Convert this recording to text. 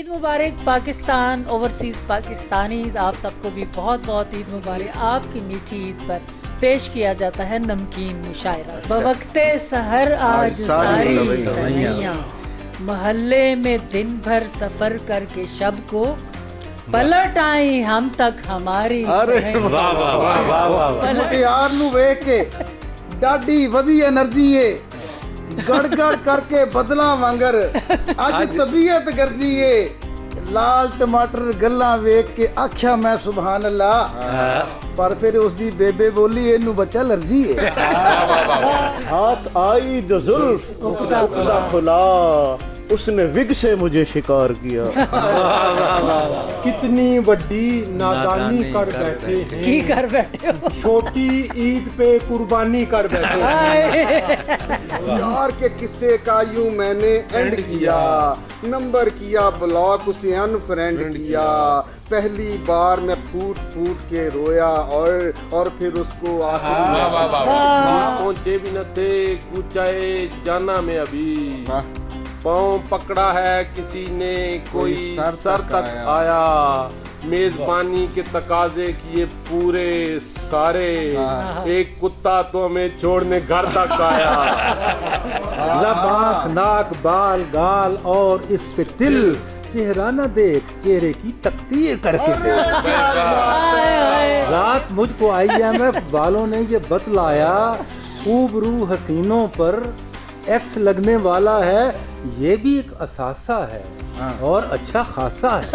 ईद मुबारक Pakistan, overseas Pakistanis, आप सबको भी बहुत बहुत ईद मुबारक। आपकी मीठी ईद पर पेश किया जाता है नमकीन मुशायरा। बवक्ते सहर आज सारी सवैयां, महल्ले में दिन भर सफ़र करके शब को पलट आई हम तक हमारी। यार नू वेख के डाडी वधी एनर्जी है, गड़ करके बदला वांगर अज तबीयत गर्जी है। लाल टमाटर गल्ला वेख के आख्या मैं सुभान अल्लाह, पर फिर उसदी बेबे बोली इनू बच्चा एलर्जी है। हाथ आई जो जुल्फ उकदा खुला, उसने विग से मुझे शिकार किया। कितनी बड़ी नादानी कर बैठे हैं, की कर बैठे हो। छोटी ईद पे कुर्बानी कर बैठे हैं। यार के किस्से का यूं मैंने एंड किया, नंबर किया ब्लॉक, उसे अनफ्रेंड किया। पहली बार मैं फूट फूट के रोया और फिर उसको वहाँ पहुंचे भी न थे, कूचाए जाना में अभी। पाँव पकड़ा है किसी ने, कोई सर तक आया। मेजबानी के तकाजे किए पूरे सारे, एक कुत्ता तो हमें छोड़ने घर तक आया। लब आँख नाक बाल गाल और इस पे तिल, चेहरा न देख चेहरे की तकतीर करके दे। रात मुझको IMF वालों ने ये बतलाया, खूबरू हसीनों पर एक्स लगने वाला है, ये भी एक असासा है और अच्छा खासा है।